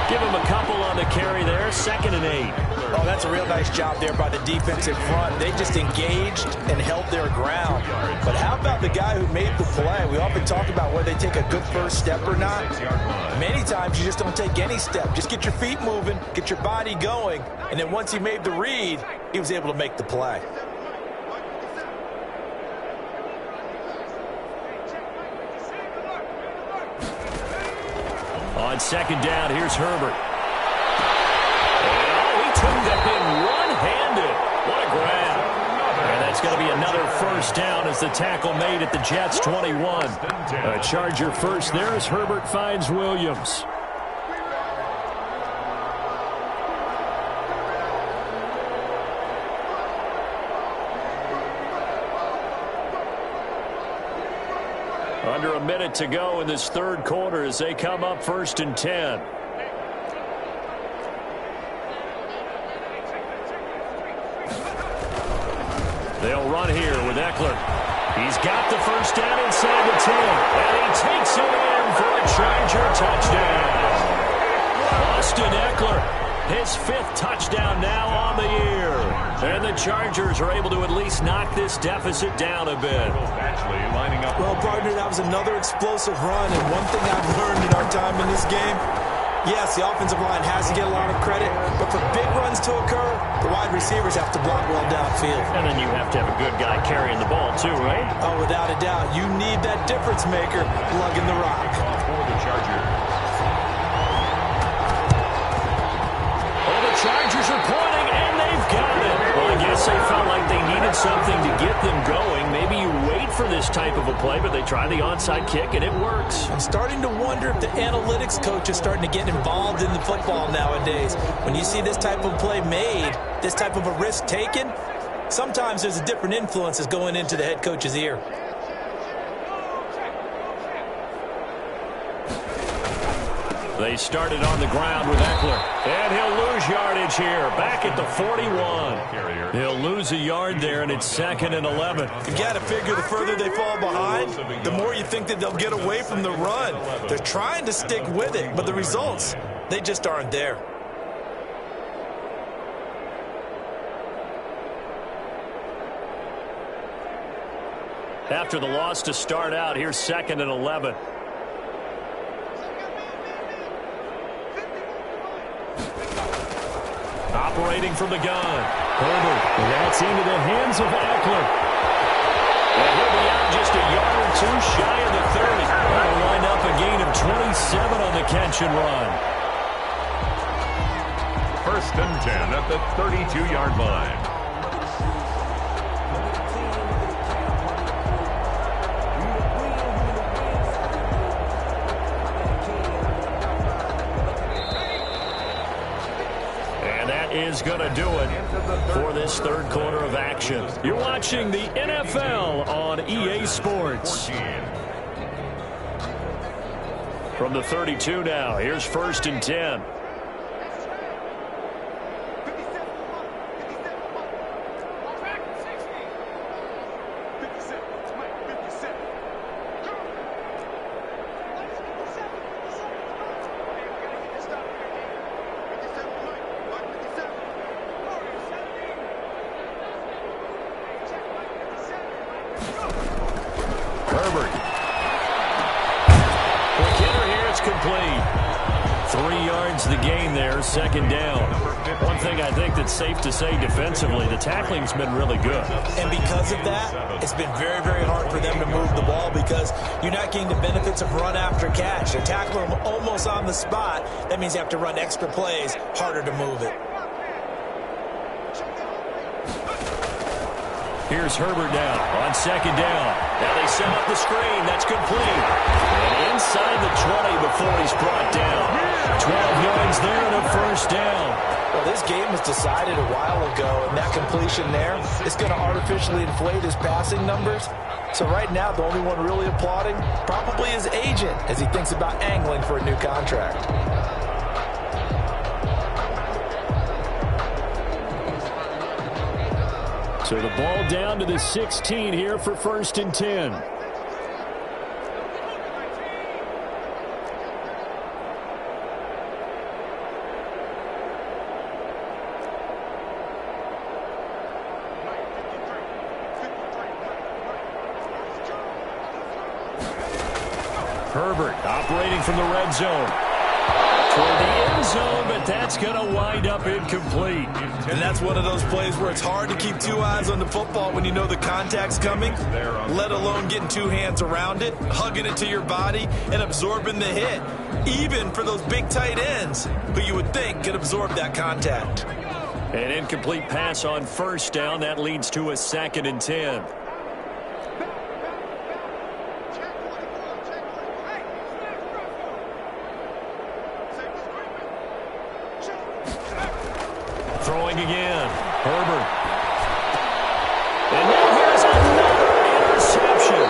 S1: Give him a couple on the carry there. 2nd and 8.
S3: Oh, that's a real nice job there by the defensive front. They just engaged and held their ground. But how about the guy who made the play? We often talk about whether they take a good first step or not. Many times you just don't take any step. Just get your feet moving, get your body going, and then once he made the read, he was able to make the play.
S1: On 2nd down, here's Herbert. Oh, he took that in one-handed. What a grab. And that's going to be another first down as the tackle made at the Jets' 21. A Charger first there as Herbert finds Williams. Under a minute to go in this third quarter as they come up 1st and 10. They'll run here with Eckler. He's got the first down inside the 10. And he takes it in for a Charger touchdown. Austin Eckler, his 5th touchdown now on the year. And the Chargers are able to at least knock this deficit down a bit.
S3: Well, partner, that was another explosive run. And one thing I've learned in our time in this game, yes, the offensive line has to get a lot of credit, but for big runs to occur, the wide receivers have to block well downfield.
S1: And then you have to have a good guy carrying the ball too, right?
S3: Oh, without a doubt. You need that difference maker lugging the rock.
S2: For the Chargers.
S1: Well, the Chargers are pointing, and they've got it. Well, I guess they felt like they needed something to get them going. Maybe you wait for this type of a play, but they try the onside kick, and it works.
S3: I'm starting to wonder if the analytics coach is starting to get involved in the football nowadays. When you see this type of play made, this type of a risk taken, sometimes there's a different influence that's going into the head coach's ear.
S1: They started on the ground with Eckler. And he'll lose yardage here. Back at the 41. He'll lose a yard there, and it's 2nd and 11.
S3: You got to figure the further they fall behind, the more you think that they'll get away from the run. They're trying to stick with it, but the results, they just aren't there.
S1: After the loss to start out, here's 2nd and 11. Operating from the gun. Herbert.
S4: That's into the hands of Eckler.
S1: And he'll be out just a yard or two shy of the 30. That'll wind up a gain of 27 on the catch and run.
S2: 1st and 10 at the 32-yard line.
S1: Is going to do it for this 3rd quarter of action. You're watching the NFL on EA Sports. From the 32 now, here's 1st and 10. Herbert. Quick hitter here, it's complete. 3 yards the gain there, 2nd down. One thing I think that's safe to say defensively, the tackling's been really good.
S3: And because of that, it's been very, very hard for them to move the ball because you're not getting the benefits of run after catch. They tackle them almost on the spot. That means you have to run extra plays, harder to move it.
S1: Here's Herbert now on 2nd down. Now they set up the screen. That's complete. And inside the 20 before he's brought down. 12 yards there and a 1st down.
S3: Well, this game was decided a while ago, and that completion there is going to artificially inflate his passing numbers. So right now, the only one really applauding probably his agent as he thinks about angling for a new contract.
S4: So the ball down to the 16 here for 1st and 10.
S1: Herbert operating from the red zone. Toward the end zone, but that's going to wind up incomplete.
S3: And that's one of those plays where it's hard to keep 2 eyes on the football when you know the contact's coming, let alone getting 2 hands around it, hugging it to your body, and absorbing the hit, even for those big tight ends who you would think could absorb that contact.
S1: An incomplete pass on 1st down. That leads to a 2nd and 10. Throwing again. Herbert. And now here's another interception.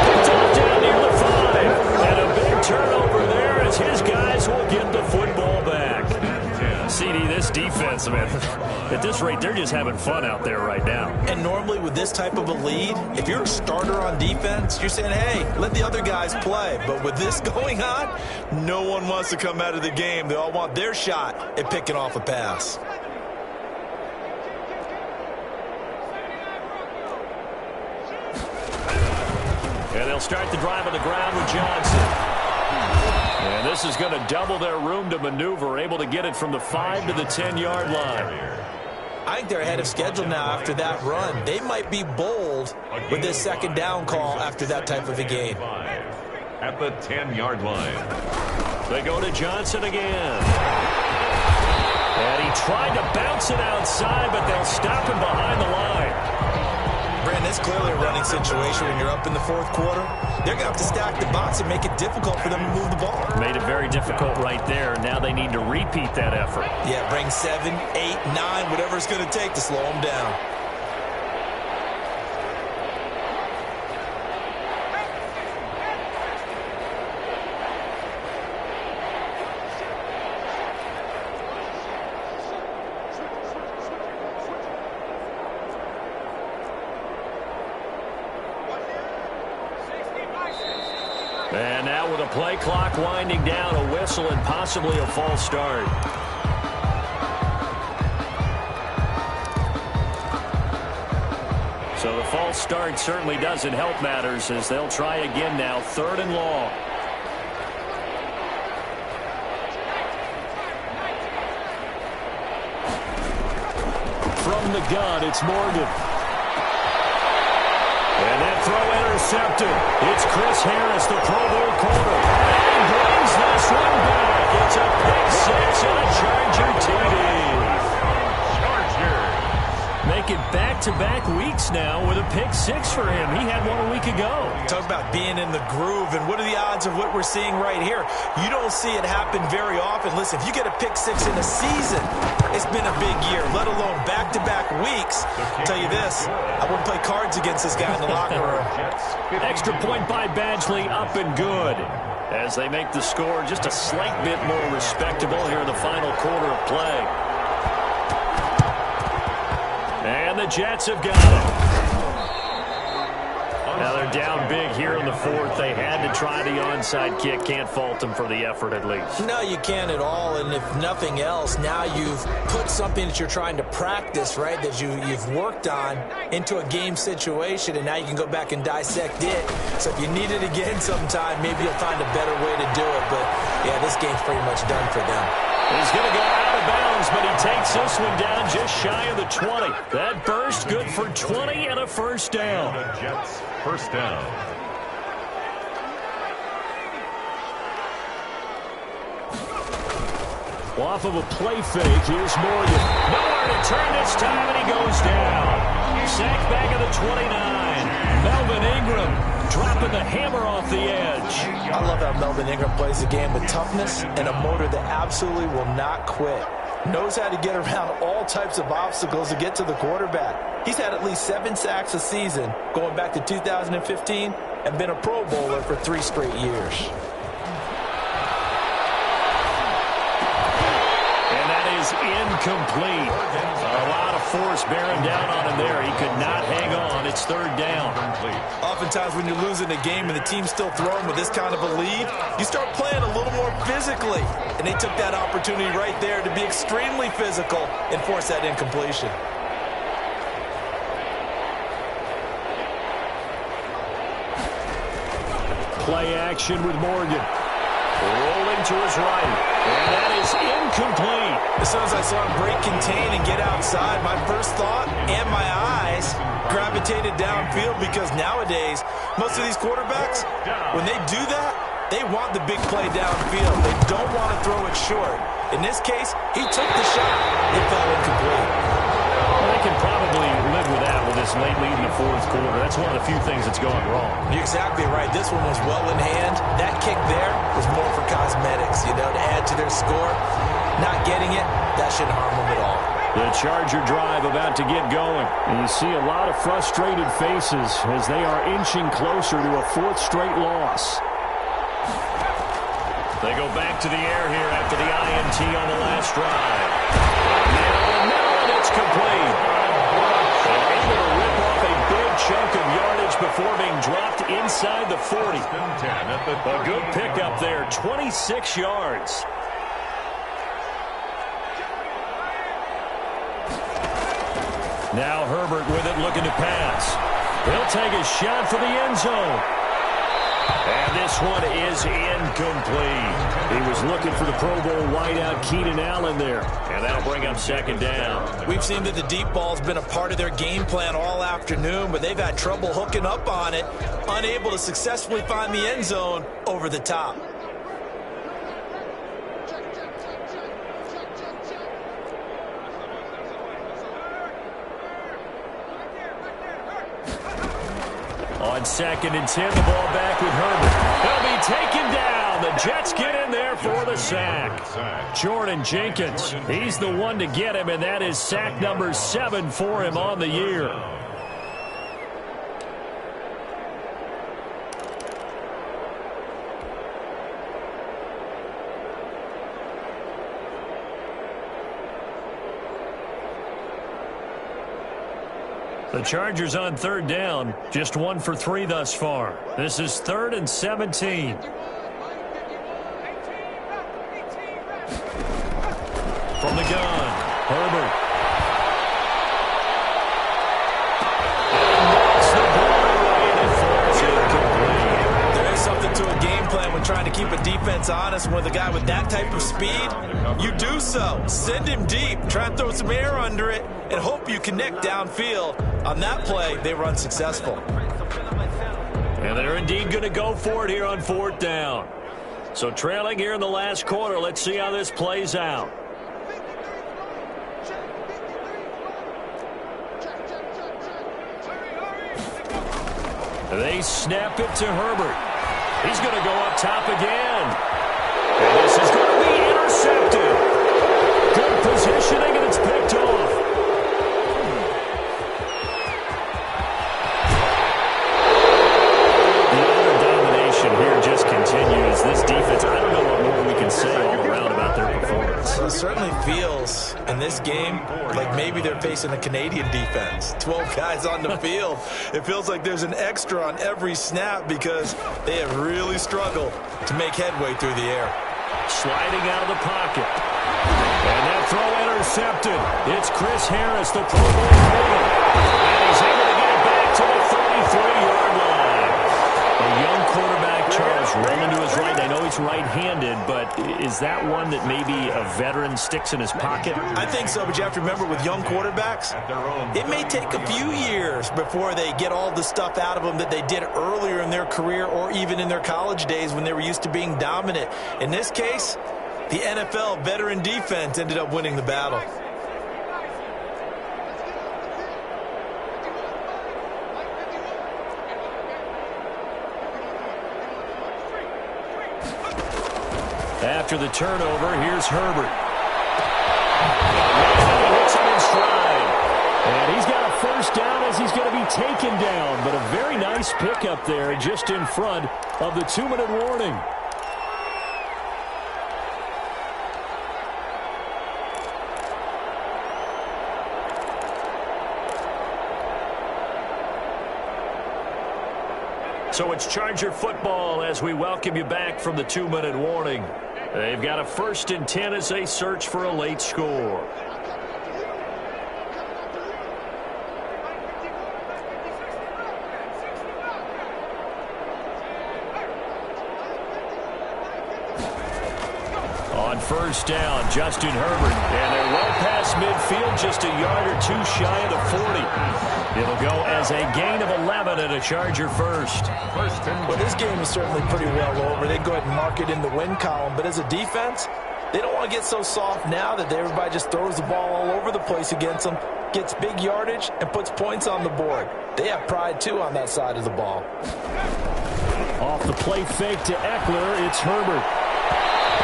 S1: Picked off down near the 5. And a big turnover there as his guys will get the football back. CD, this defense, man, at this rate, they're just having fun out there right now.
S3: And normally with this type of a lead, if you're a starter on defense, you're saying, hey, let the other guys play. But with this going on, no one wants to come out of the game. They all want their shot at picking off a pass.
S1: And they'll start the drive on the ground with Johnson. And this is going to double their room to maneuver, able to get it from the 5 to the 10-yard line.
S3: I think they're ahead of schedule now after that run. They might be bold with this 2nd down call after that type of a game.
S2: At the 10-yard line.
S1: They go to Johnson again. And he tried to bounce it outside, but they'll stop him behind the line.
S3: Brandon, it's clearly a running situation when you're up in the 4th quarter. They're going to have to stack the box and make it difficult for them to move the ball.
S1: Made it very difficult right there. Now they need to repeat that effort.
S3: Yeah, bring 7, 8, 9, whatever it's going to take to slow them down.
S1: the play clock winding down, a whistle and possibly a false start. So the false start certainly doesn't help matters as they'll try again now, 3rd and long. From the gun, it's Morgan. And that throw intercepted. It's Chris Harris, the Pro Bowl corner. And he brings this one back. It's a pick six and a Charger TD. Making back-to-back weeks now with a pick six for him. He had one a week ago.
S3: Talk about being in the groove, and what are the odds of what we're seeing right here? You don't see it happen very often. Listen, if you get a pick six in a season, it's been a big year, let alone back-to-back weeks. I'll tell you this, I wouldn't play cards against this guy in the locker room.
S1: Extra point by Badgley, up and good. As they make the score just a slight bit more respectable here in the final quarter of play. And the Jets have got it. Now they're down big here in the 4th. They had to try the onside kick. Can't fault them for the effort at least.
S3: No, you can't at all. And if nothing else, now you've put something that you're trying to practice, right, that you've worked on into a game situation, and now you can go back and dissect it. So if you need it again sometime, maybe you'll find a better way to do it. But, yeah, this game's pretty much done for them.
S1: He's going to go out of bounds, but he takes this one down just shy of the 20. That burst good for 20 and a first down.
S2: The Jets, first down.
S1: Off of a play fake, here's Morgan. Nowhere to turn this time, and he goes down. Sacked back at the 29. Melvin Ingram dropping the hammer off the edge.
S3: I love how Melvin Ingram plays the game with toughness and a motor that absolutely will not quit. Knows how to get around all types of obstacles to get to the quarterback. He's had at least 7 sacks a season going back to 2015 and been a Pro Bowler for 3 straight years.
S1: Incomplete. A lot of force bearing down on him there. He could not hang on. It's 3rd down.
S3: Oftentimes when you're losing a game and the team's still throwing with this kind of a lead, you start playing a little more physically. And they took that opportunity right there to be extremely physical and force that incompletion.
S1: Play action with Morgan. Rolling to his right. And that is incomplete.
S3: As soon as I saw him break contain and get outside, my first thought and my eyes gravitated downfield, because nowadays, most of these quarterbacks, when they do that, they want the big play downfield. They don't want to throw it short. In this case, he took the shot. It fell incomplete.
S1: Well, they can probably live with that with this late lead in the 4th quarter. That's one of the few things that's gone wrong.
S3: You're exactly right. This one was well in hand. That kick there was more for cosmetics, to add to their score. Not getting it, that shouldn't harm them at all.
S1: The Charger drive about to get going.
S4: And you see a lot of frustrated faces as they are inching closer to a 4th straight loss.
S1: They go back to the air here after the INT on the last drive. And it's complete. And able to rip off a big chunk of yardage before being dropped inside the 40. A good pickup there, 26 yards. Now Herbert with it, looking to pass. He'll take a shot for the end zone. And this one is incomplete. He was looking for the Pro Bowl wideout Keenan Allen there. And that'll bring up 2nd down.
S3: We've seen that the deep ball's been a part of their game plan all afternoon, but they've had trouble hooking up on it, unable to successfully find the end zone over the top.
S1: On 2nd and 10, the ball back with Herbert. He'll be taken down. The Jets get in there for the sack. Jordan Jenkins, he's the one to get him, and that is sack number 7 for him on the year. The Chargers on 3rd down, just 1 for 3 thus far. This is 3rd and 17. the gun. Herbert.
S3: Something to a game plan when trying to keep a defense honest. With a guy with that type of speed, you do so. Send him deep, try and throw some air under it, and hope you connect downfield. On that play, they were unsuccessful.
S1: And they're indeed going to go for it here on 4th down. So trailing here in the last quarter, let's see how this plays out. They snap it to Herbert. He's going to go up top again. And this is going to be intercepted. Good positioning, and it's picked off. The utter domination here just continues. This defense, I don't know what more we can say all around about their performance.
S3: It certainly feels in this game like maybe they're facing a Canadian defense. 12 guys on the field. It feels like there's an extra on every snap because they have really struggled to make headway through the air.
S1: Sliding out of the pocket. And that throw intercepted. It's Chris Harris, the Pro Bowl player. And he's able to get it back to the 33-yard line. A young quarterback, Charles, rolling to his right. I know he's right-handed, but is that one that maybe a veteran sticks in his pocket?
S3: I think so, but you have to remember with young quarterbacks, it may take a few years before they get all the stuff out of them that they did earlier in their career or even in their college days when they were used to being dominant. In this case, the NFL veteran defense ended up winning the battle.
S1: After the turnover, here's Herbert. He hits him in stride. And he's got a first down as he's going to be taken down. But a very nice pickup there just in front of the 2-minute warning. So it's Charger football as we welcome you back from the 2-minute warning. They've got a 1st and 10 as they search for a late score. On 1st down, Justin Herbert. And they're well past midfield, just a yard or two shy of the 40. It'll go as a gain of 11 and a Charger first.
S3: Well, this game is certainly pretty well over. They go ahead and mark it in the win column. But as a defense, they don't want to get so soft now that everybody just throws the ball all over the place against them, gets big yardage, and puts points on the board. They have pride, too, on that side of the ball.
S1: Off the play fake to Eckler, it's Herbert.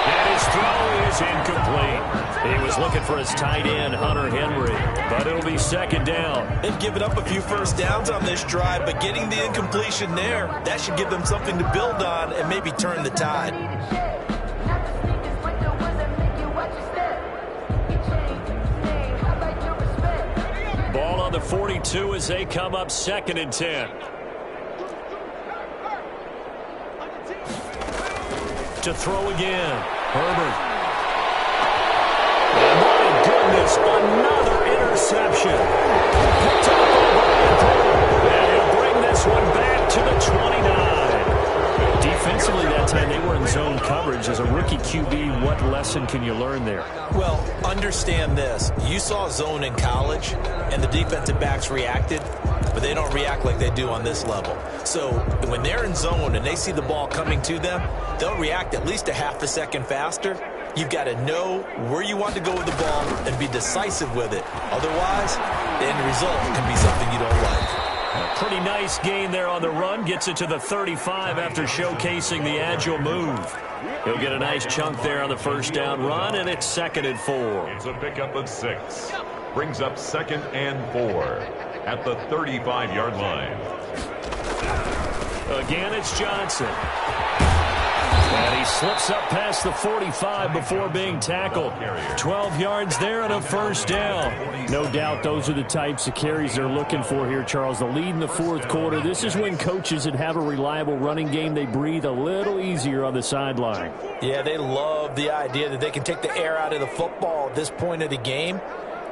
S1: And his throw is incomplete. He was looking for his tight end, Hunter Henry, but it'll be 2nd down.
S3: They've given up a few first downs on this drive, but getting the incompletion there, that should give them something to build on and maybe turn the tide.
S1: Ball on the 42 as they come up 2nd and 10. To throw again, Herbert. And my goodness, another interception. And he'll bring this one back to the 29. Defensively that time, they were in zone coverage. As a rookie QB, what lesson can you learn there?
S3: Well, understand this. You saw zone in college, and the defensive backs reacted, but they don't react like they do on this level. So when they're in zone and they see the ball coming to them, they'll react at least a half a second faster. You've got to know where you want to go with the ball and be decisive with it. Otherwise, the end result can be something you don't like.
S1: A pretty nice gain there on the run. Gets it to the 35 after showcasing the agile move. He'll get a nice chunk there on the 1st down run, and it's 2nd and 4.
S2: It's a pickup of 6. Brings up 2nd and 4 at the 35-yard line.
S1: Again, it's Johnson. And he slips up past the 45 before being tackled. 12 yards there and a first down.
S4: No doubt those are the types of carries they're looking for here, Charles. The lead in the fourth quarter. This is when coaches that have a reliable running game, they breathe a little easier on the sideline.
S3: Yeah, they love the idea that they can take the air out of the football at this point of the game.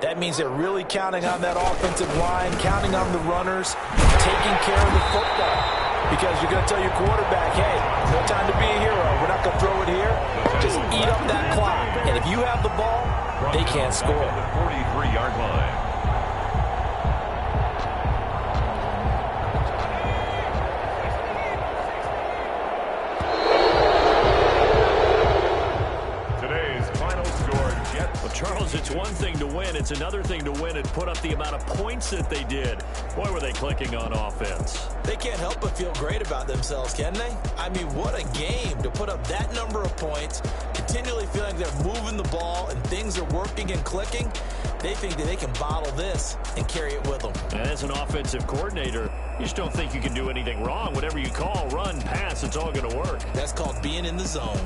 S3: That means they're really counting on that offensive line, counting on the runners, taking care of the football. Because you're going to tell your quarterback, hey, no time to be a hero. We're not going to throw it here. Just eat up that clock. And if you have the ball, they can't score.
S2: The 43-yard line.
S1: Charles, it's one thing to win. It's another thing to win and put up the amount of points that they did. Boy, were they clicking on offense.
S3: They can't help but feel great about themselves, can they? I mean, what a game to put up that number of points, continually feeling they're moving the ball and things are working and clicking. They think that they can bottle this and carry it with them.
S1: And as an offensive coordinator, you just don't think you can do anything wrong. Whatever you call, run, pass, it's all going to work.
S3: That's called being in the zone.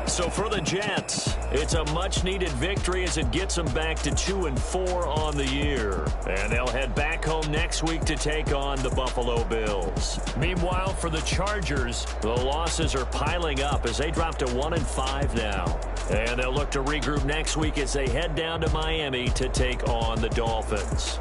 S1: So for the Jets, it's a much-needed victory as it gets them back to 2-4 on the year. And they'll head back home next week to take on the Buffalo Bills. Meanwhile, for the Chargers, the losses are piling up as they drop to 1-5 now. And they'll look to regroup next week as they head down to Miami to take on the Dolphins.